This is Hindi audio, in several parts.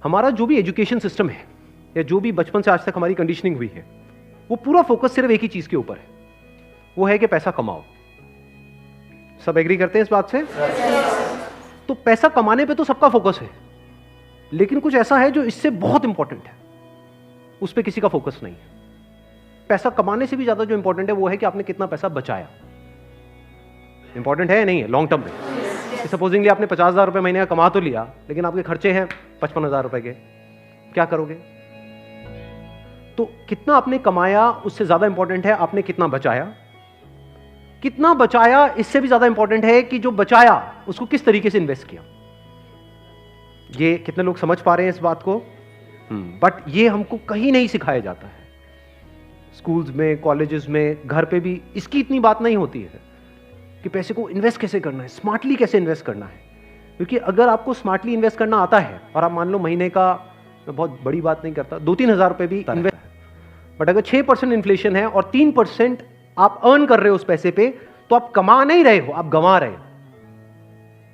हमारा जो भी एजुकेशन सिस्टम है या जो भी बचपन से आज तक हमारी कंडीशनिंग हुई है, वो पूरा फोकस सिर्फ एक ही चीज के ऊपर है, वो है कि पैसा कमाओ। सब एग्री करते हैं इस बात से? तो पैसा कमाने पे तो सबका फोकस है, लेकिन कुछ ऐसा है जो इससे बहुत इंपॉर्टेंट है, उस पर किसी का फोकस नहीं है। पैसा कमाने से भी ज्यादा जो इंपॉर्टेंट है वो है कि आपने कितना पैसा बचाया। इंपॉर्टेंट है या नहीं है लॉन्ग टर्म में? सपोजिंगली आपने 50,000 रुपए महीने का कमा तो लिया, लेकिन आपके खर्चे हैं 55,000 रुपए के, क्या करोगे? तो कितना आपने कमाया उससे ज्यादा इंपॉर्टेंट है आपने कितना बचाया। कितना बचाया इससे भी ज्यादा इंपॉर्टेंट है कि जो बचाया उसको किस तरीके से इन्वेस्ट किया। ये कितने लोग समझ पा रहे हैं इस बात को? बट ये हमको कहीं नहीं सिखाया जाता है। स्कूल्स में, कॉलेजेस में, घर पे भी इसकी इतनी बात नहीं होती है कि पैसे को इन्वेस्ट कैसे करना है, स्मार्टली कैसे इन्वेस्ट करना है। क्योंकि अगर आपको स्मार्टली इन्वेस्ट करना आता है और आप मान लो महीने का, मैं बहुत बड़ी बात नहीं करता, 2-3 हज़ार रुपए भी इन्वेस्ट, बट अगर 6% इन्फ्लेशन है और 3% आप अर्न कर रहे हो उस पैसे पे, तो आप कमा नहीं रहे हो, आप गंवा रहे हो।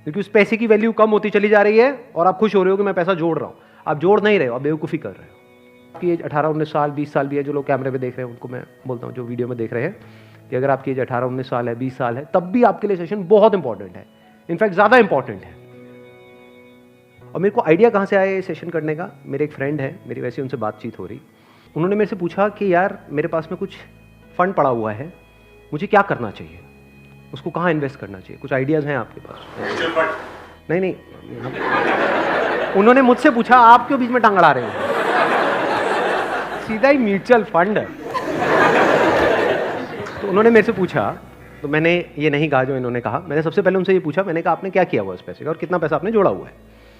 क्योंकि उस पैसे की वैल्यू कम होती चली जा रही है और आप खुश हो रहे हो कि मैं पैसा जोड़ रहा हूं। आप जोड़ नहीं रहे हो, आप बेवकूफ़ी कर रहे हो। आपकी एज 18-19 साल, 20 साल भी है, जो लोग कैमरे पे देख रहे हैं उनको मैं बोलता हूँ, जो वीडियो में देख रहे हैं, कि अगर आपकी एज 18-19 साल है, 20 साल है, तब भी आपके लिए सेशन बहुत इंपॉर्टेंट है, इनफैक्ट ज़्यादा इंपॉर्टेंट है। और मेरे को आइडिया कहाँ से आया ये सेशन करने का? मेरे एक फ्रेंड है, मेरी वैसे उनसे बातचीत हो रही, उन्होंने मेरे से पूछा कि यार मेरे पास में कुछ फंड पड़ा हुआ है, मुझे क्या करना चाहिए, उसको कहाँ इन्वेस्ट करना चाहिए, कुछ आइडियाज़ हैं आपके पास? नहीं, उन्होंने मुझसे पूछा, आप क्यों बीच में टांग अड़ा रहे हो? सीधा ही म्यूचुअल फंड है। तो उन्होंने मेरे से पूछा, तो मैंने ये नहीं कहा जो इन्होंने कहा, मैंने सबसे पहले उनसे ये पूछा, मैंने कहा आपने क्या किया हुआ उस पैसे का और कितना पैसा आपने जोड़ा हुआ है?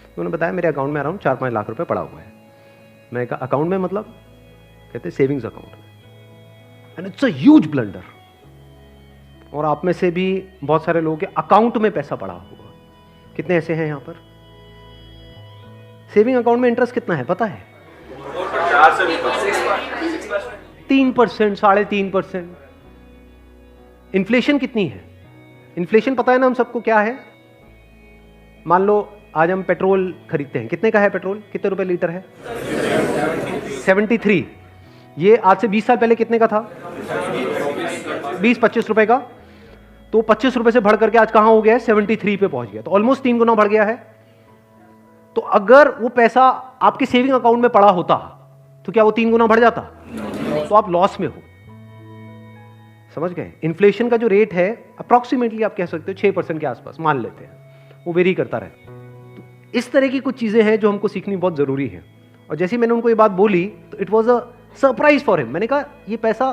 तो उन्होंने बताया मेरे अकाउंट में अराउंड 4-5 लाख रुपए पड़ा हुआ है। मैंने कहा अकाउंट में मतलब? कहते सेविंग्स अकाउंट में। And it's a huge blunder. और आप में से भी बहुत सारे लोगों के अकाउंट में पैसा पड़ा हुआ, कितने ऐसे हैं यहाँ पर? सेविंग अकाउंट में इंटरेस्ट कितना है पता है? 3%, 3.5%। इन्फ्लेशन कितनी है? इन्फ्लेशन पता है ना हम सबको क्या है? मान लो आज हम पेट्रोल खरीदते हैं, कितने का है पेट्रोल? कितने रुपए लीटर है? 73। ये आज से 20 साल पहले कितने का था? 20-25 रुपए का। तो 25 रुपए से बढ़ करके आज कहां हो गया है? 73 पे पहुंच गया। तो ऑलमोस्ट 3 गुना बढ़ गया है। तो अगर वो पैसा आपके सेविंग अकाउंट में पड़ा होता तो क्या वो 3 गुना बढ़ जाता? तो आप लॉस में हो। समझ गए? इन्फ्लेशन का जो रेट है अप्रॉक्सीमेटली आप कह सकते हो 6% के आसपास मान लेते हैं, वो वेरी करता रहता है। तो इस तरह की कुछ चीजें हैं जो हमको सीखनी बहुत जरूरी है। और जैसे मैंने उनको ये बात बोली तो it was a surprise for him. मैंने कहा ये पैसा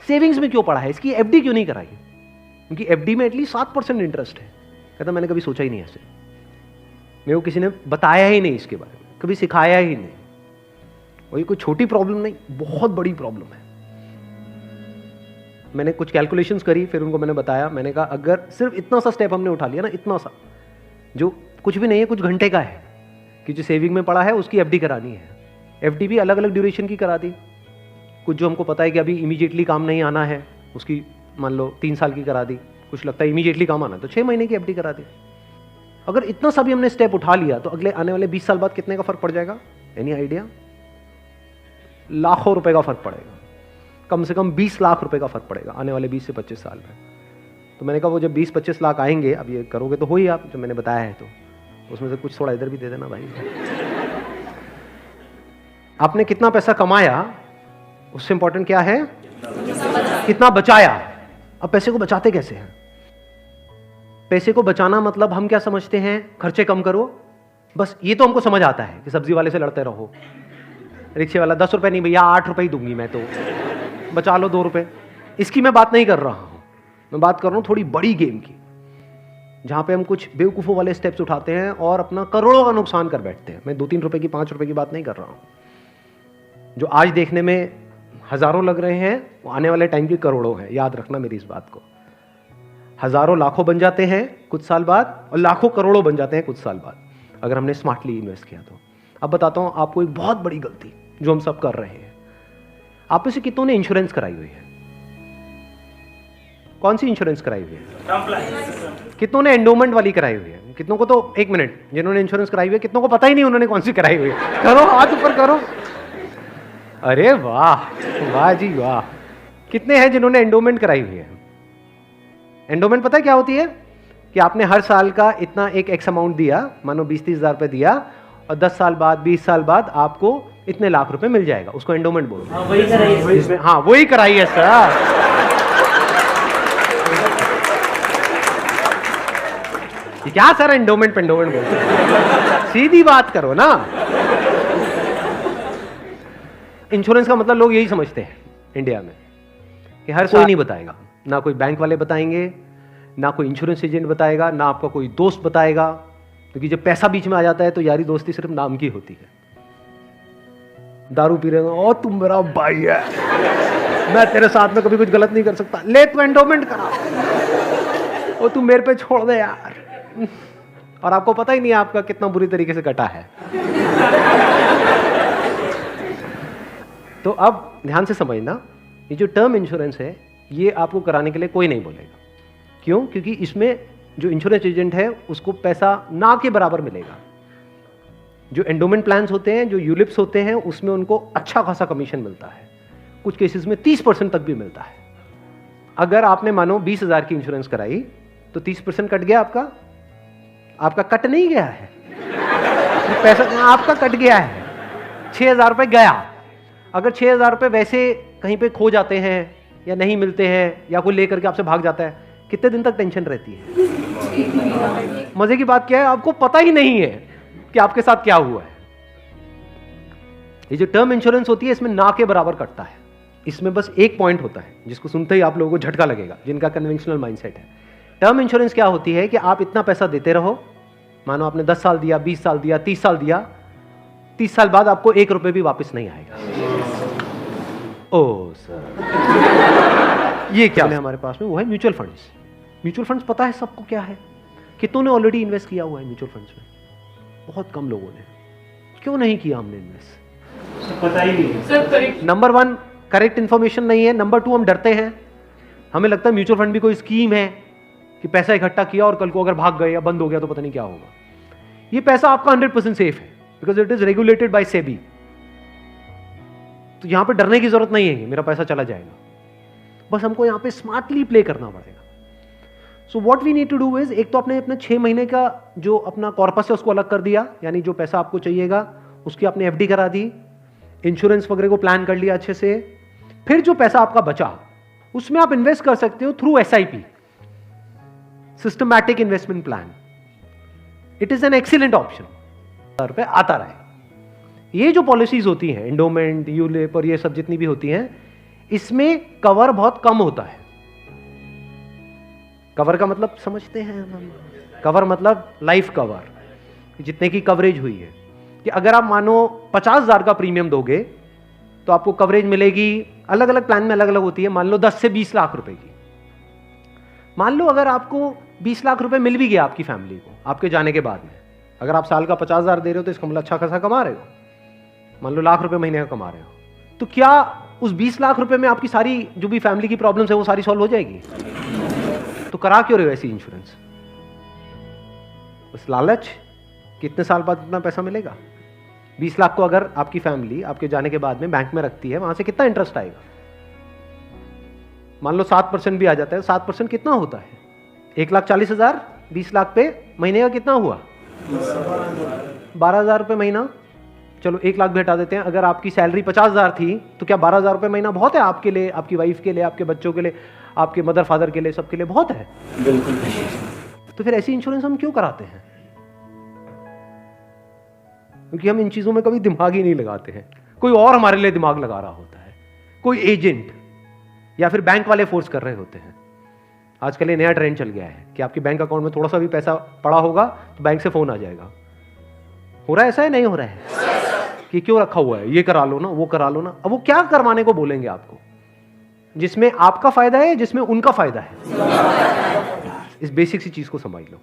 सेविंग्स में क्यों पड़ा है, इसकी एफडी क्यों नहीं कराई? क्योंकि एफडी में एटलीस्ट 7% इंटरेस्ट है। कहता मैंने कभी सोचा ही नहीं ऐसे, मेरे को किसी ने बताया ही नहीं इसके बारे में, कभी सिखाया ही नहीं। और ये कोई छोटी प्रॉब्लम नहीं, बहुत बड़ी प्रॉब्लम है। मैंने कुछ कैलकुलेशंस करी, फिर उनको मैंने बताया। मैंने कहा अगर सिर्फ इतना सा स्टेप हमने उठा लिया ना, इतना सा जो कुछ भी नहीं है, कुछ घंटे का है, कि जो सेविंग में पड़ा है उसकी एफडी करानी है। एफडी भी अलग अलग ड्यूरेशन की करा दी। कुछ जो हमको पता है कि अभी इमीडिएटली काम नहीं आना है, उसकी मान लो 3 साल की करा दी। कुछ लगता है इमीडिएटली काम आना, तो 6 महीने की एफडी करा दी। अगर इतना सा भी हमने स्टेप उठा लिया तो अगले आने वाले 20 साल बाद कितने का फर्क पड़ जाएगा? Any idea? लाखों रुपए का फर्क पड़ेगा, कम से कम 20 लाख रुपए का फर्क पड़ेगा आने वाले 20 से 25 साल में। तो मैंने कहा वो जब 20-25 लाख आएंगे, अब ये करोगे तो हो ही आप जो मैंने बताया है, तो उसमें से कुछ थोड़ा इधर भी दे देना भाई। आपने कितना पैसा कमाया उससे इंपॉर्टेंट क्या है? कितना बचाया। अब पैसे को बचाते कैसे हैं? पैसे को बचाना मतलब हम क्या समझते हैं? खर्चे कम करो, बस ये तो हमको समझ आता है कि सब्जी वाले से लड़ते रहो, रिक्शे वाला 10 रुपए नहीं भैया 8 रुपए ही दूंगी मैं, तो बचा लो 2 रुपए। इसकी मैं बात नहीं कर रहा हूं, मैं बात कर रहा हूं थोड़ी बड़ी गेम की, जहां पे हम कुछ बेवकूफों वाले स्टेप्स उठाते हैं और अपना करोड़ों का नुकसान कर बैठते हैं। मैं 2-3 रुपए की, 5 रुपए की बात नहीं कर रहा हूं। जो आज देखने में हजारों लग रहे हैं वो आने वाले टाइम की करोड़ों हैं। याद रखना मेरी इस बात को। हजारों लाखों बन जाते हैं कुछ साल बाद और लाखों करोड़ों बन जाते हैं कुछ साल बाद, अगर हमने स्मार्टली इन्वेस्ट किया तो। अब बताता हूं आपको एक बहुत बड़ी गलती जो हम सब कर रहे हैं। आप में से कितनों ने इंश्योरेंस कराई हुई है? कौन सी इंश्योरेंस कराई हुई है? कितनों ने एंडोमेंट वाली कराई हुई है? कितनों को तो, एक मिनट, जिन्होंने इंश्योरेंस कराई हुई है कितनों को पता ही नहीं उन्होंने कौन सी कराई हुई है? करो, हाथ ऊपर करो। अरे वाह, वाह जी वाह। कितने हैं जिन्होंने एंडोमेंट कराई हुई है? एंडोमेंट पता है क्या होती है? कि आपने हर साल का इतना एक एक्स अमाउंट दिया, मानो 20-30 हज़ार रुपए दिया, और 10 साल बाद 20 साल बाद आपको इतने लाख रुपए मिल जाएगा, उसको एंडोमेंट बोलते हैं। वही कराई है इसमें, हाँ वही कराई है सर। ये क्या सर एंडोमेंट पेंडोमेंट बोलते हैं? सीधी बात करो ना। इंश्योरेंस का मतलब लोग यही समझते हैं इंडिया में कि हर कोई नहीं बताएगा, ना कोई बैंक वाले बताएंगे, ना कोई इंश्योरेंस एजेंट बताएगा, ना आपका कोई दोस्त बताएगा, क्योंकि जब पैसा बीच में आ जाता है तो यारी दोस्ती सिर्फ नाम की होती है। दारू पी रहे हो, ओ तुम मेरा भाई है, मैं तेरे साथ में कभी कुछ गलत नहीं कर सकता, ले तू एंडोमेंट करा, ओ तू मेरे पे छोड़ दे यार। और आपको पता ही नहीं आपका कितना बुरी तरीके से कटा है। तो अब ध्यान से समझना, ये जो टर्म इंश्योरेंस है ये आपको कराने के लिए कोई नहीं बोलेगा। क्यों? क्योंकि इसमें जो इंश्योरेंस एजेंट है उसको पैसा ना के बराबर मिलेगा। जो एंडोमेंट प्लान्स होते हैं, जो यूलिप्स होते हैं, उसमें उनको अच्छा खासा कमीशन मिलता है, कुछ केसेस में 30% तक भी मिलता है। अगर आपने मानो 20,000 की इंश्योरेंस कराई तो 30% कट गया आपका, आपका कट नहीं गया है, पैसा आपका कट गया है, 6,000 रुपए गया। अगर 6,000 रुपए वैसे कहीं पे खो जाते हैं या नहीं मिलते हैं या कोई लेकर के आपसे भाग जाता है, कितने दिन तक टेंशन रहती है? मजे की बात क्या है, आपको पता ही नहीं है कि आपके साथ क्या हुआ है। ये जो टर्म इंश्योरेंस होती है इसमें ना के बराबर कटता है। इसमें बस एक पॉइंट होता है जिसको सुनते ही आप लोगों को झटका लगेगा, जिनका कन्वेंशनल माइंडसेट है। टर्म इंश्योरेंस क्या होती है कि आप इतना पैसा देते रहो, मानो आपने 10 साल दिया, 20 साल दिया, 30 साल दिया, 30 साल बाद आपको 1 रुपए भी वापस नहीं आएगा। ओ सर, ये क्या है हमारे पास में? वो है म्यूचुअल फंड्स। म्यूचुअल फंड्स पता है सबको क्या है? कितनों ने ऑलरेडी इन्वेस्ट किया हुआ है म्यूचुअल फंड्स में? बहुत कम लोगों ने। क्यों नहीं किया हमने इन्वेस्ट? पता ही नहीं सर। नंबर 1 करेक्ट इंफॉर्मेशन नहीं है, नंबर 2 हम डरते हैं, हमें लगता है म्यूचुअल फंड भी कोई स्कीम है कि पैसा इकट्ठा किया और कल को अगर भाग गए या बंद हो गया तो पता नहीं क्या होगा। ये पैसा आपका 100% सेफ है because it is regulated by SEBI. तो यहां पे डरने की जरूरत नहीं है कि मेरा पैसा चला जाएगा, बस हमको यहां पे स्मार्टली प्ले करना पड़ेगा। So what we need to do is, एक तो आपने अपने 6 महीने का जो अपना कॉर्पस है उसको अलग कर दिया, यानी जो पैसा आपको चाहिएगा उसकी आपने एफडी करा दी, इंश्योरेंस वगैरह को प्लान कर लिया अच्छे से। फिर जो पैसा आपका बचा उसमें आप इन्वेस्ट कर सकते हो through SIP, systematic investment plan. It is an excellent option. रुपए आता रहे। ये जो पॉलिसीज होती हैं, एंडोमेंट, यूलिप और ये सब जितनी भी होती हैं, इसमें कवर बहुत कम होता है। कवर का मतलब समझते हैं हम? कवर मतलब लाइफ कवर, जितने की कवरेज हुई है कि अगर आप मानो 50,000 का प्रीमियम दोगे तो आपको कवरेज मिलेगी, अलग अलग प्लान में अलग अलग होती है, मान लो 10 से 20 लाख रुपए की। मान लो अगर आपको 20 लाख रुपए मिल भी गया आपकी फैमिली को आपके जाने के बाद में, अगर आप साल का 50,000 दे रहे हो तो इसका मतलब अच्छा खासा कमा रहे हो, मान लो लाख रुपए महीने का कमा रहे हो, तो क्या उस 20 लाख रुपए में आपकी सारी जो भी फैमिली की प्रॉब्लम्स है वो सारी सॉल्व हो जाएगी? तो करा क्यों रहे हो ऐसी इंश्योरेंस? बस लालच, कितने साल बाद इतना पैसा मिलेगा? 20 लाख को अगर आपकी फैमिली आपके जाने के बाद में बैंक में रखती है, वहां से कितना इंटरेस्ट आएगा? मान लो 7% भी आ जाता है, 7% कितना होता है? 1,40,000, 20 लाख पे महीने का कितना हुआ? 12,000 रुपए महीना। चलो 1 लाख भी हटा देते हैं। अगर आपकी सैलरी 50,000 थी तो क्या 12,000 रुपए महीना बहुत है आपके लिए, आपकी वाइफ के लिए, आपके बच्चों के लिए, आपके मदर फादर के लिए, सबके लिए बहुत है? बिल्कुल। तो फिर ऐसी इंश्योरेंस हम क्यों कराते हैं? क्योंकि हम इन चीजों में कभी दिमाग ही नहीं लगाते हैं। कोई और हमारे लिए दिमाग लगा रहा होता है, कोई एजेंट या फिर बैंक वाले फोर्स कर रहे होते हैं। आजकल ये नया ट्रेंड चल गया है कि आपके बैंक अकाउंट में थोड़ा सा भी पैसा पड़ा होगा तो बैंक से फोन आ जाएगा। हो रहा है ऐसा है? नहीं हो रहा है कि क्यों रखा हुआ है, ये करा लो ना, वो करा लो ना। अब वो क्या करवाने को बोलेंगे आपको, जिसमें आपका फायदा है, जिसमें उनका फायदा है। इस बेसिक सी चीज को समझ लो।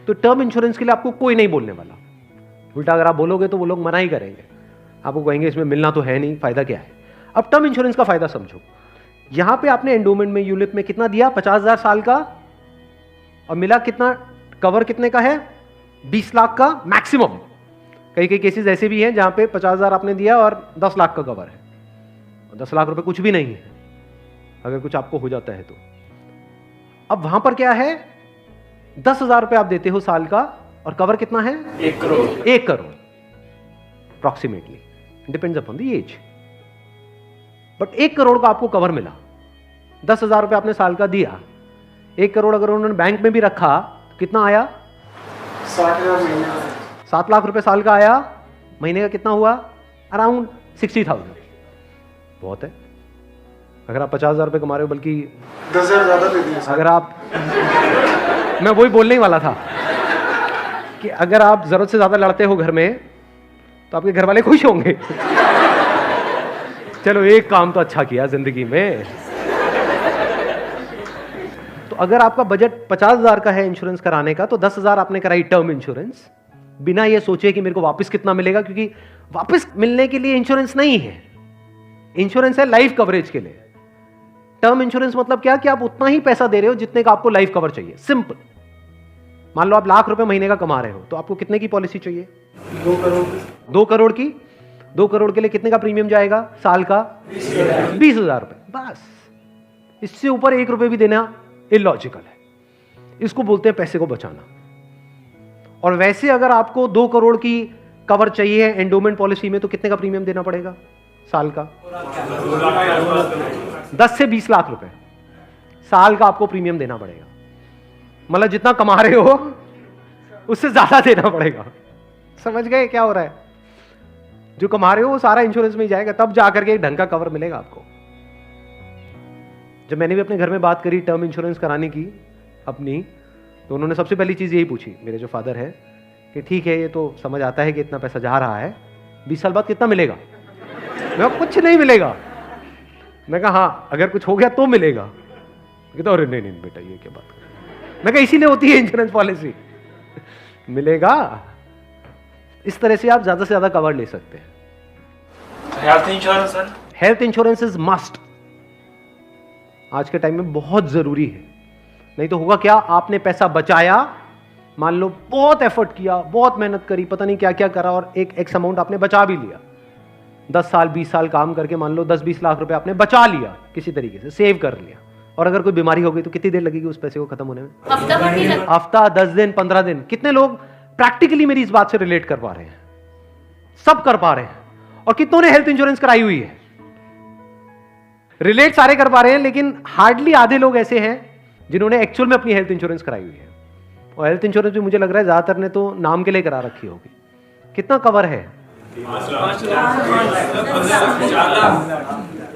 तो टर्म इंश्योरेंस के लिए आपको कोई नहीं बोलने वाला। उल्टा अगर आप बोलोगे तो वो लोग मना ही करेंगे, आपको कहेंगे इसमें मिलना तो है नहीं, फायदा क्या है। अब टर्म इंश्योरेंस का फायदा समझो। यहां पे आपने एंडोमेंट में, यूलिप में कितना दिया? 50,000 साल का, और मिला कितना? कवर कितने का है? 20 लाख का मैक्सिमम। कई कई केसेस ऐसे भी हैं जहां पे 50,000 आपने दिया और 10 लाख का कवर है। 10 लाख रुपए कुछ भी नहीं है अगर कुछ आपको हो जाता है तो। अब वहां पर क्या है? 10,000 रुपए आप देते हो साल का, और कवर कितना है? 1 crore. 1 crore approximately, depends upon the age. But 1 crore का आपको कवर मिला। 10,000 रुपए आपने साल का दिया, 1 करोड़ अगर उन्होंने बैंक में भी रखा तो कितना आया? 60,000 महीने। 7 लाख रुपए साल का आया। महीने का कितना हुआ? अराउंड 60,000। बहुत है। अगर आप 50,000 रुपए कमा रहे हो, बल्कि 10,000 ज्यादा दे दिए। अगर आप मैं वही बोलने ही वाला था कि अगर आप जरूरत से ज्यादा लड़ते हो घर में तो आपके घर वाले खुश होंगे। चलो एक काम तो अच्छा किया जिंदगी में। तो अगर आपका बजट 50,000 का है इंश्योरेंस कराने का, तो 10,000 आपने कराई टर्म इंश्योरेंस, बिना ये सोचे कि मेरे को वापस कितना मिलेगा, क्योंकि वापस मिलने के लिए इंश्योरेंस नहीं है। इंश्योरेंस है लाइफ कवरेज के लिए। टर्म इंश्योरेंस मतलब क्या? कि आप उतना ही पैसा दे रहे हो जितने का आपको लाइफ कवर चाहिए। सिंपल। मान लो आप लाख रुपए महीने का कमा रहे हो, तो आपको कितने की पॉलिसी चाहिए? 2 करोड़। 2 करोड़ की। 2 करोड़ के लिए कितने का प्रीमियम जाएगा साल का? 20,000 रुपए। बस, इससे ऊपर 1 रुपए भी देना इलॉजिकल है। इसको बोलते हैं पैसे को बचाना। और वैसे अगर आपको 2 करोड़ की कवर चाहिए एंडोमेंट पॉलिसी में, तो कितने का प्रीमियम देना पड़ेगा साल का? 10 से 20 लाख रुपए साल का आपको प्रीमियम देना पड़ेगा। मतलब जितना कमा रहे हो उससे ज्यादा देना पड़ेगा। समझ गए क्या हो रहा है? जो कमा रहे हो वो सारा इंश्योरेंस में ही जाएगा, तब जाकर के एक ढंग का कवर मिलेगा आपको। जब मैंने भी अपने घर में बात करी टर्म इंश्योरेंस कराने की अपनी, तो उन्होंने सबसे पहली चीज यही पूछी, मेरे जो फादर है, कि ठीक है ये तो समझ आता है कि इतना पैसा जा रहा है, 20 साल बाद कितना मिलेगा? मैं कुछ नहीं मिलेगा। मैं कहा हाँ अगर कुछ हो गया तो मिलेगा। कहता अरे नहीं नहीं बेटा ये क्या बात कर। मैं कहा इसीलिए होती है इंश्योरेंस पॉलिसी, मिलेगा। इस तरह से आप ज्यादा से ज्यादा कवर ले सकते हैं। Health insurance sir? Health insurance is must. आज के टाइम में बहुत जरूरी है। नहीं तो होगा क्या? आपने पैसा बचाया, मान लो बहुत एफर्ट किया, बहुत मेहनत करी, पता नहीं क्या क्या करा, और एक एक्स अमाउंट आपने बचा भी लिया। 10 साल 20 साल काम करके मान लो 10-20 लाख रुपए आपने बचा लिया, किसी तरीके से सेव कर लिया, और अगर कोई बीमारी हो गई तो कितनी देर लगेगी उस पैसे को खत्म होने में? हफ्ता, 10 दिन, 15 दिन। कितने लोग प्रैक्टिकली मेरी इस बात से रिलेट कर पा रहे हैं? सब कर पा रहे हैं। और कितनों ने हेल्थ इंश्योरेंस कराई हुई है? रिलेट सारे कर पा रहे हैं, लेकिन हार्डली आधे लोग ऐसे हैं जिन्होंने एक्चुअल में अपनी हेल्थ इंश्योरेंस कराई हुई है। और हेल्थ इंश्योरेंस भी मुझे लग रहा है ज्यादातर ने तो नाम के लिए करा रखी होगी। कितना कवर है?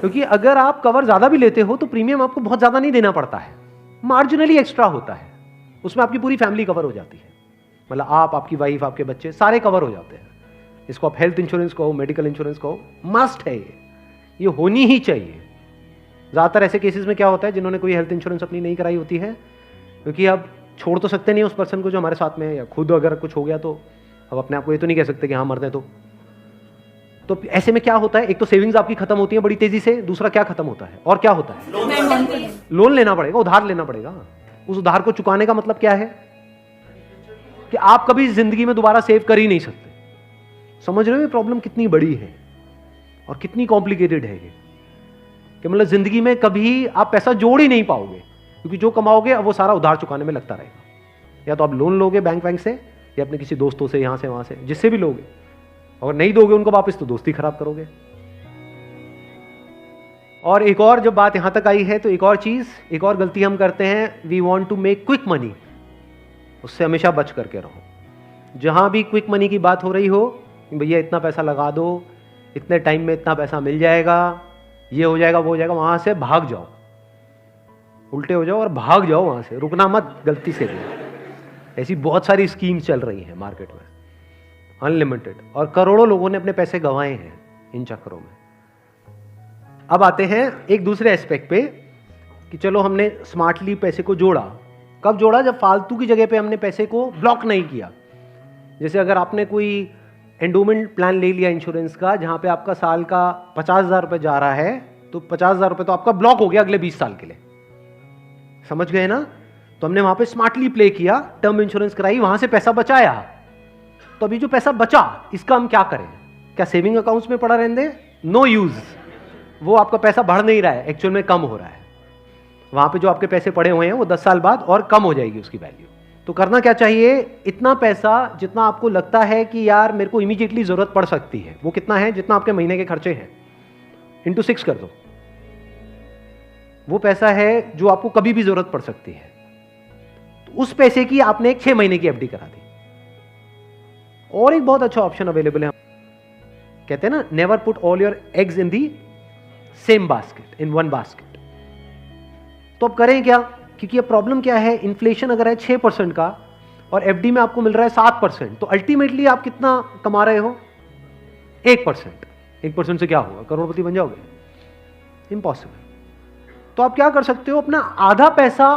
क्योंकि अगर आप कवर ज्यादा भी लेते हो तो प्रीमियम आपको बहुत ज्यादा नहीं देना पड़ता है, मार्जिनली एक्स्ट्रा होता है। उसमें आपकी पूरी फैमिली कवर हो जाती है। मतलब आप, आपकी वाइफ, आपके बच्चे सारे कवर हो जाते हैं। इसको आप हेल्थ इंश्योरेंस कहो, मेडिकल इंश्योरेंस कहो, मस्ट है ये होनी ही चाहिए। ज्यादातर ऐसे केसेस में क्या होता है, जिन्होंने कोई हेल्थ इंश्योरेंस अपनी नहीं कराई होती है, क्योंकि अब छोड़ तो सकते नहीं उस पर्सन को जो हमारे साथ में है, या खुद अगर कुछ हो गया तो अब अपने आप को ये तो नहीं कह सकते कि हाँ मरते तो ऐसे में क्या होता है? एक तो सेविंग्स आपकी खत्म होती है बड़ी तेजी से, दूसरा क्या खत्म होता है और क्या होता है? लोन लेना पड़ेगा, उधार लेना पड़ेगा। उस उधार को चुकाने का मतलब क्या है? कि आप कभी जिंदगी में दोबारा सेव कर ही नहीं सकते। समझ रहे हो ये प्रॉब्लम कितनी बड़ी है और कितनी कॉम्प्लिकेटेड है ये? कि मतलब जिंदगी में कभी आप पैसा जोड़ ही नहीं पाओगे, क्योंकि जो कमाओगे अब वो सारा उधार चुकाने में लगता रहेगा। या तो आप लोन लोगे बैंक से, या अपने किसी दोस्तों से, यहां से वहां से, जिससे भी लोगे। और नहीं दोगे उनको वापस तो दोस्ती खराब करोगे। और एक और जब बात यहां तक आई है तो एक और चीज, एक और गलती हम करते हैं, we want to make quick money. उससे हमेशा बच करके रहो। जहां भी क्विक मनी की बात हो रही हो, भैया इतना पैसा लगा दो, इतने टाइम में इतना पैसा मिल जाएगा, ये हो जाएगा वो हो जाएगा, वहां से भाग जाओ, उल्टे हो जाओ और भाग जाओ वहां से, रुकना मत गलती से भी। ऐसी बहुत सारी स्कीम्स चल रही हैं मार्केट में, अनलिमिटेड, और करोड़ों लोगों ने अपने पैसे गंवाए हैं इन चक्करों में। अब आते हैं एक दूसरे एस्पेक्ट पे कि चलो हमने स्मार्टली पैसे को जोड़ा। कब जोड़ा? जब फालतू की जगह पे हमने पैसे को ब्लॉक नहीं किया। जैसे अगर आपने कोई एंडोमेंट प्लान ले लिया इंश्योरेंस का, जहां पे आपका साल का 50,000 रुपये जा रहा है, तो 50,000 रुपए तो आपका ब्लॉक हो गया अगले 20 साल के लिए। समझ गए ना? तो हमने वहां पे स्मार्टली प्ले किया, टर्म इंश्योरेंस कराई, वहां से पैसा बचाया। तो अभी जो पैसा बचा इसका हम क्या करें? क्या सेविंग अकाउंट्स में पड़ा रहने दें? No use. वो आपका पैसा बढ़ नहीं रहा है, एक्चुअल में कम हो रहा है। वहां पे जो आपके पैसे पड़े हुए हैं वो 10 साल बाद और कम हो जाएगी उसकी वैल्यू। तो करना क्या चाहिए? इतना पैसा जितना आपको लगता है कि यार मेरे को इमीडिएटली जरूरत पड़ सकती है, वो कितना है? जितना आपके महीने के खर्चे हैं, इंटू 6 कर दो। वो पैसा है जो आपको कभी भी जरूरत पड़ सकती है। तो उस पैसे की आपने एक 6 महीने की एफडी करा दी। और एक बहुत अच्छा ऑप्शन अवेलेबल है, कहते हैं ना, never put all your eggs in the same basket, in one basket. तो अब करें क्या? क्योंकि ये प्रॉब्लम क्या है, इन्फ्लेशन अगर है 6% का और एफडी में आपको मिल रहा है 7%, तो अल्टीमेटली आप कितना कमा रहे हो? 1%। 1% से क्या होगा? करोड़पति बन जाओगे? इम्पॉसिबल। तो आप क्या कर सकते हो? अपना आधा पैसा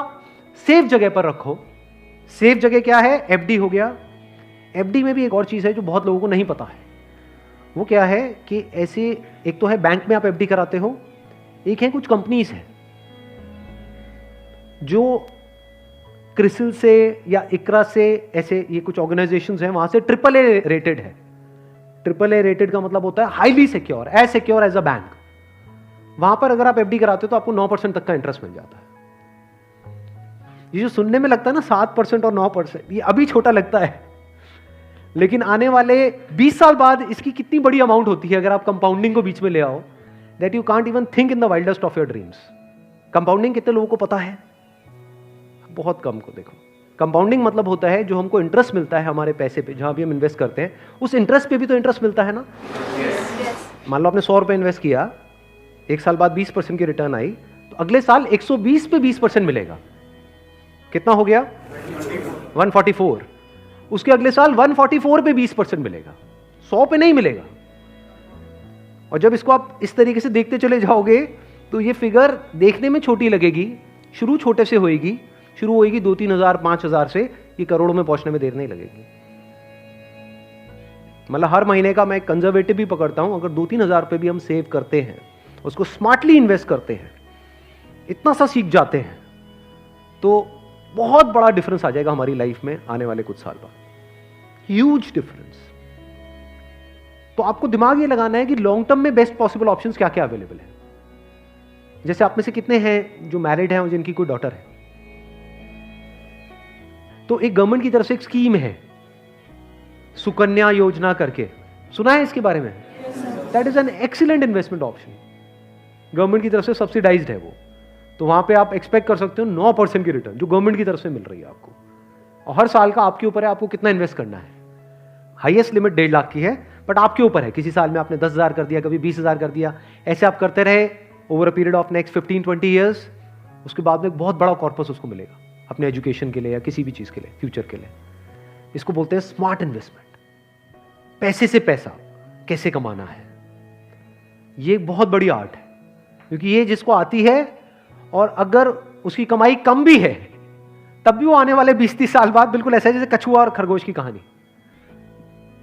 सेफ जगह पर रखो। सेफ जगह क्या है? एफडी हो गया। एफडी में भी एक और चीज है जो बहुत लोगों को नहीं पता है। वो क्या है कि ऐसे, एक तो है बैंक में आप एफडी कराते हो, एक है कुछ कंपनीज है जो क्रिसिल से या इकरा से, ऐसे ये कुछ ऑर्गेनाइजेशंस हैं, वहां से AAA रेटेड है। AAA रेटेड का मतलब होता है highly secure, as secure as a bank. वहां पर अगर आप एफडी कराते हो तो आपको 9% तक का इंटरेस्ट मिल जाता है। ये जो सुनने में लगता है ना 7% और 9%, ये अभी छोटा लगता है, लेकिन आने वाले 20 साल बाद इसकी कितनी बड़ी अमाउंट होती है अगर आप कंपाउंडिंग को बीच में ले आओ, that you can't even think in the wildest of your dreams. Compounding कितने लोगों को पता है? बहुत कम को। देखो, कंपाउंडिंग मतलब होता है जो हमको इंटरेस्ट मिलता है हमारे पैसे पे, जहां भी हम इन्वेस्ट करते हैं उस इंटरेस्ट पे भी तो इंटरेस्ट मिलता है ना। मान लो आपने 100 रुपए इन्वेस्ट किया, एक साल बाद 20% की रिटर्न आई, तो अगले साल 120 पे 20% मिलेगा। कितना हो गया? 144। उसके अगले साल 144 पे 20% मिलेगा, 100 पे नहीं मिलेगा। और जब इसको आप इस तरीके से देखते चले जाओगे तो ये फिगर देखने में छोटी लगेगी, शुरू छोटे से होएगी, शुरू होएगी 2-3 हजार 5 हजार से, ये करोड़ों में पहुंचने में देर नहीं लगेगी। मतलब हर महीने का मैं कंजर्वेटिव भी पकड़ता हूं, अगर 2-3 हजार रुपए भी हम सेव करते हैं, उसको स्मार्टली इन्वेस्ट करते हैं, इतना सा सीख जाते हैं, तो बहुत बड़ा डिफरेंस आ जाएगा हमारी लाइफ में आने वाले कुछ साल बाद। Huge difference. तो आपको दिमाग ये लगाना है कि लॉन्ग टर्म में बेस्ट पॉसिबल ऑप्शंस क्या क्या अवेलेबल है। जैसे आप में से कितने हैं जो मैरिड हैं और जिनकी कोई डॉटर है? तो एक गवर्नमेंट की तरफ से एक स्कीम है सुकन्या योजना करके, सुना है इसके बारे में? That is an excellent investment option. Government की तरफ से सब्सिडाइज्ड है वो, तो वहां पे आप एक्सपेक्ट कर सकते हो 9% की रिटर्न जो गवर्नमेंट की तरफ से मिल रही है आपको। और हर साल का आपके ऊपर है आपको कितना इन्वेस्ट करना है। हाईएस्ट लिमिट 1.5 लाख की है, बट आपके ऊपर है। किसी साल में आपने 10,000 कर दिया, कभी 20,000 कर दिया, ऐसे आप करते रहे over a period of next 15-20 years. उसके बाद में एक बहुत बड़ा कॉर्पस उसको मिलेगा अपने एजुकेशन के लिए या किसी भी चीज के लिए, फ्यूचर के लिए। इसको बोलते हैं स्मार्ट इन्वेस्टमेंट। पैसे से पैसा कैसे कमाना है, ये एक बहुत बड़ी आर्ट है, क्योंकि ये जिसको आती है और अगर उसकी कमाई कम भी है तब भी वो आने वाले 20-30 साल बाद बिल्कुल ऐसा है जैसे कछुआ और खरगोश की कहानी।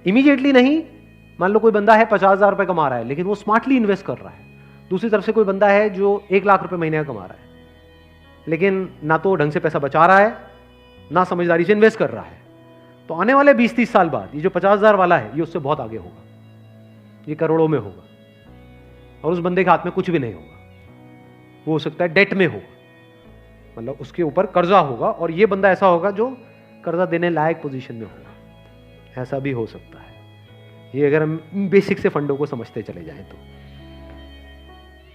इमीडिएटली नहीं। मान लो कोई बंदा है 50,000 रुपए कमा रहा है लेकिन वो स्मार्टली इन्वेस्ट कर रहा है। दूसरी तरफ से कोई बंदा है जो 1 लाख रुपए महीने का कमा रहा है, लेकिन ना तो ढंग से पैसा बचा रहा है ना समझदारी से इन्वेस्ट कर रहा है। तो आने वाले 20-30 साल बाद ये जो 50,000 वाला है ये उससे बहुत आगे होगा, ये करोड़ों में होगा, और उस बंदे के हाथ में कुछ भी नहीं होगा। वो हो सकता है डेट में होगा, मतलब उसके ऊपर कर्जा होगा, और ये बंदा ऐसा होगा जो कर्जा देने लायक पोजीशन में होगा। ऐसा भी हो सकता है, ये अगर हम बेसिक से फंडों को समझते चले जाएं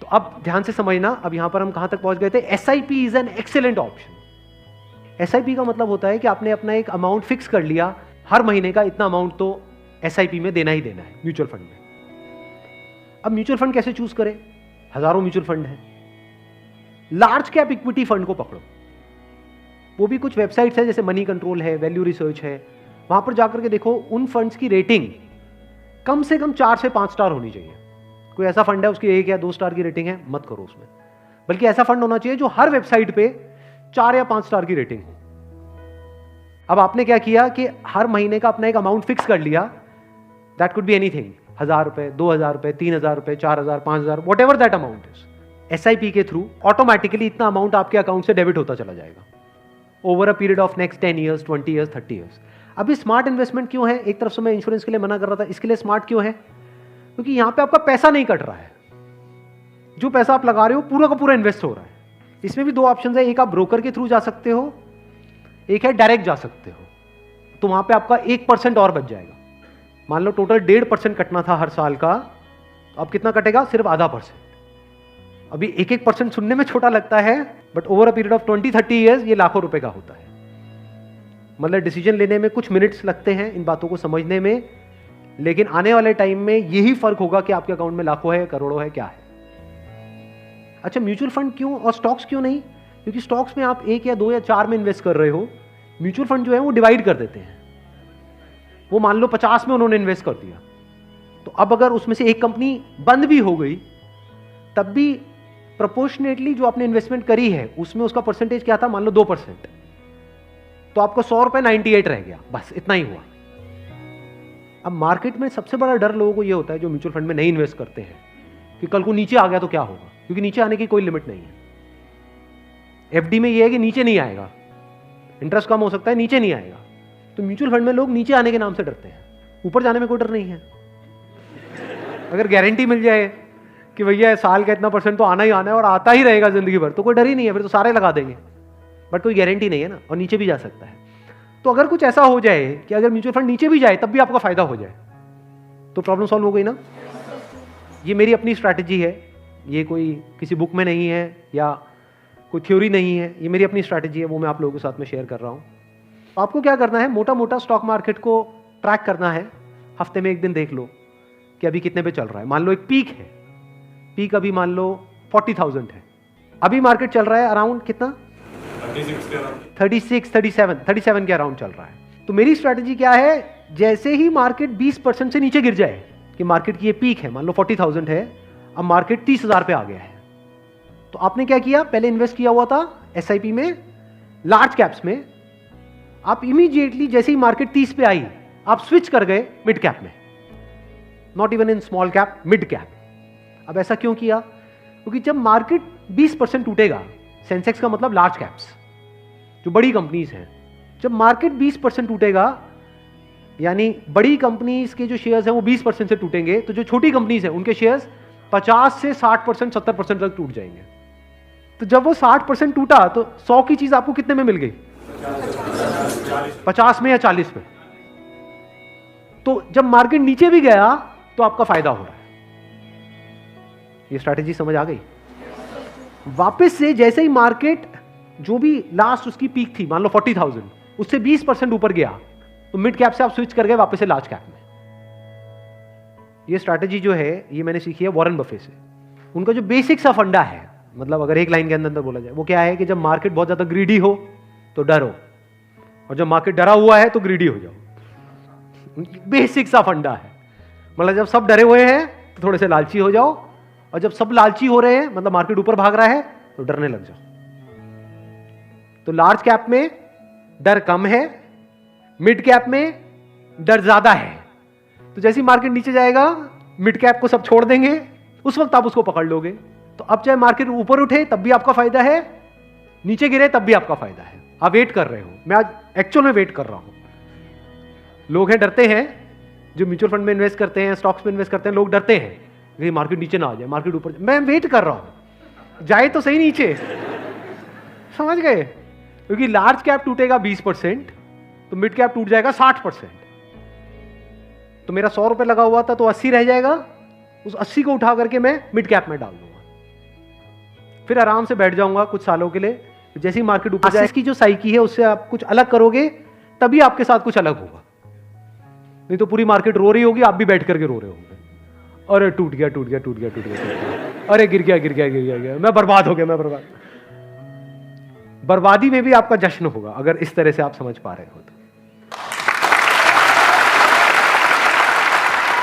तो अब ध्यान से समझना। अब यहां पर हम कहां तक पहुंच गए थे? SIP is an excellent option. SIP का मतलब होता है कि आपने अपना एक अमाउंट फिक्स कर लिया, हर महीने का इतना अमाउंट तो एसआईपी में देना ही देना है म्यूचुअल फंड में। अब म्यूचुअल फंड कैसे चूज करें? हजारों म्यूचुअल फंड है। लार्ज कैप इक्विटी फंड को पकड़ो, वो भी कुछ वेबसाइट्स है जैसे मनी कंट्रोल है, वैल्यू रिसर्च है, वहां पर जाकर के देखो उन फंड्स की रेटिंग कम से कम 4 से 5 स्टार होनी चाहिए। कोई ऐसा फंड है उसकी 1 या 2 स्टार की रेटिंग है, मत करो उसमें। बल्कि ऐसा फंड होना चाहिए जो हर वेबसाइट पे 4 या 5 स्टार की रेटिंग हो। अब आपने क्या किया कि हर महीने का अपना एक अमाउंट फिक्स कर लिया, दैट कुड बी एनीथिंग, 1,000 रुपए, 2,000 रुपए, 3,000 रुपए, 4,000, 5,000, what ever that amount is, SIP के थ्रू ऑटोमेटिकली इतना अमाउंट आपके अकाउंट से डेबिट होता चला जाएगा over a period of next 10 years, 20 years, 30 years. अभी स्मार्ट इन्वेस्टमेंट क्यों है? एक तरफ से मैं इंश्योरेंस के लिए मना कर रहा था, इसके लिए स्मार्ट क्यों है? क्योंकि यहां पे आपका पैसा नहीं कट रहा है, जो पैसा आप लगा रहे हो पूरा का पूरा इन्वेस्ट हो रहा है। इसमें भी दो ऑप्शन है, एक आप ब्रोकर के थ्रू जा सकते हो, एक है डायरेक्ट जा सकते हो। तो वहां पे आपका 1% और बच जाएगा। मान लो टोटल 1.5% कटना था हर साल का, तो अब कितना कटेगा? सिर्फ आधा %। अभी 1% सुनने में छोटा लगता है, but over a period of 20-30 years ये लाखों रुपए का होता है। मतलब डिसीजन लेने में कुछ मिनट्स लगते हैं इन बातों को समझने में, लेकिन आने वाले टाइम में यही फर्क होगा कि आपके अकाउंट में लाखों है, करोड़ों है, क्या है। अच्छा, म्यूचुअल फंड क्यों और स्टॉक्स क्यों नहीं? क्योंकि स्टॉक्स में आप 1 या 2 या 4 में इन्वेस्ट कर रहे हो, म्यूचुअल फंड जो है वो डिवाइड कर देते हैं। वो मान लो 50 में उन्होंने इन्वेस्ट कर दिया, तो अब अगर उसमें से एक कंपनी बंद भी हो गई, तब भी प्रोपोर्शनेटली जो आपने इन्वेस्टमेंट करी है उसमें उसका परसेंटेज क्या था? मान लो 2%, तो आपका 100 रुपए 98 रह गया, बस इतना ही हुआ। अब मार्केट में सबसे बड़ा डर लोगों को यह होता है जो म्यूचुअल फंड में नहीं इन्वेस्ट करते हैं कि कल को नीचे आ गया तो क्या होगा, क्योंकि नीचे आने की कोई लिमिट नहीं है। FD में यह है कि नीचे नहीं आएगा, इंटरेस्ट कम हो सकता है, नीचे नहीं आएगा। तो म्यूचुअल फंड में लोग नीचे आने के नाम से डरते हैं, ऊपर जाने में कोई डर नहीं है। अगर गारंटी मिल जाए कि भैया साल का इतना % तो आना ही आना है और आता ही रहेगा जिंदगी भर, तो कोई डर ही नहीं है, फिर तो सारे लगा देंगे। बट कोई गारंटी नहीं है ना, और नीचे भी जा सकता है। तो अगर कुछ ऐसा हो जाए कि अगर म्यूचुअल फंड नीचे भी जाए तब भी आपका फायदा हो जाए, तो प्रॉब्लम सॉल्व हो गई ना। ये मेरी अपनी स्ट्रैटेजी है, ये कोई किसी बुक में नहीं है या कोई थ्योरी नहीं है, ये मेरी अपनी स्ट्रैटेजी है, वो मैं आप लोगों के साथ में शेयर कर रहा हूँ। आपको क्या करना है? मोटा मोटा स्टॉक मार्केट को ट्रैक करना है, हफ्ते में एक दिन देख लो कि अभी कितने पे चल रहा है। मान लो एक पीक है, पीक अभी मान लो 40,000 है, अभी मार्केट चल रहा है अराउंड कितना? 37 के अराउंड चल रहा है। तो मेरी स्ट्रैटेजी क्या है? जैसे ही मार्केट 20% से नीचे गिर जाए, कि मार्केट की ये पीक है, मान लो 40,000 है, अब मार्केट 30,000 पे आ गया है, तो आपने क्या किया? पहले इन्वेस्ट किया हुआ था SIP में, लार्ज कैप्स में, आप इमीडिएटली जैसे ही मार्केट 30 पे आई, आप स्विच कर गए मिड कैप में, not even in small cap, mid cap. अब ऐसा क्यों किया? क्योंकि जब मार्केट 20% टूटेगा, सेंसेक्स का मतलब लार्ज कैप्स, जो बड़ी कंपनीज हैं, जब मार्केट 20% टूटेगा, यानी बड़ी कंपनीज के जो शेयर्स हैं वो 20% से टूटेंगे, तो जो छोटी कंपनीज हैं उनके शेयर्स 50 से 60%, 70% तक टूट जाएंगे। तो जब वो 60% टूटा, तो 100 की चीज आपको कितने में मिल गई? 50 में या 40 में। तो जब मार्केट नीचे भी गया तो आपका फायदा हो रहा है। ये स्ट्रैटेजी समझ आ गई? वापस से जैसे ही मार्केट जो भी लास्ट उसकी पीक थी, मान लो 40,000, उससे 20% ऊपर गया, तो मिड कैप से आप स्विच कर गए वापस से लार्ज कैप में। ये स्ट्रैटेजी जो है ये मैंने सीखी है वॉरेन बफे से। उनका जो बेसिक सा फंडा है, मतलब अगर एक लाइन के अंदर बोला जाए, वो क्या है कि जब मार्केट बहुत ज्यादा ग्रीडी हो तो डरो, और जब मार्केट डरा हुआ है तो ग्रीडी हो जाओ। बेसिक सा फंडा है। मतलब जब सब डरे हुए हैं तो थोड़े से लालची हो जाओ, और जब सब लालची हो रहे हैं, मतलब मार्केट ऊपर भाग रहा है, तो डरने लग जाओ। तो लार्ज कैप में डर कम है, मिड कैप में डर ज्यादा है। तो जैसे ही मार्केट नीचे जाएगा, मिड कैप को सब छोड़ देंगे, उस वक्त आप उसको पकड़ लोगे। तो अब चाहे मार्केट ऊपर उठे तब भी आपका फायदा है, नीचे गिरे तब भी आपका फायदा है। आप वेट कर रहे हो, मैं आज एक्चुअल में वेट कर रहा हूं। लोग हैं डरते हैं, जो म्यूचुअल फंड में इन्वेस्ट करते हैं, स्टॉक्स में इन्वेस्ट करते हैं, लोग डरते हैं कि मार्केट नीचे ना आ जाए, मार्केट ऊपर। मैं वेट कर रहा हूं, जाए तो सही नीचे। समझ गए? क्योंकि लार्ज कैप टूटेगा 20%, तो मिड कैप टूट जाएगा 60%। तो मेरा 100 रुपए लगा हुआ था तो 80 रह जाएगा, उस 80 को उठा करके मैं मिड कैप में डाल दूंगा, फिर आराम से बैठ जाऊंगा कुछ सालों के लिए। जैसे ही मार्केट ऊपर जाए, इसकी जो साइकी है उससे आप कुछ अलग करोगे, तभी आपके साथ कुछ अलग होगा। नहीं तो पूरी मार्केट रो रही होगी, आप भी बैठ करके रो रहे होंगे, अरे टूट गया टूट गया टूट गया टूट गया, अरे गिर गया गिर गया गिर गया गिर गया, मैं बर्बाद हो गया, मैं बर्बाद। बर्बादी में भी आपका जश्न होगा अगर इस तरह से आप समझ पा रहे हो तो।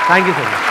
Thank you so much.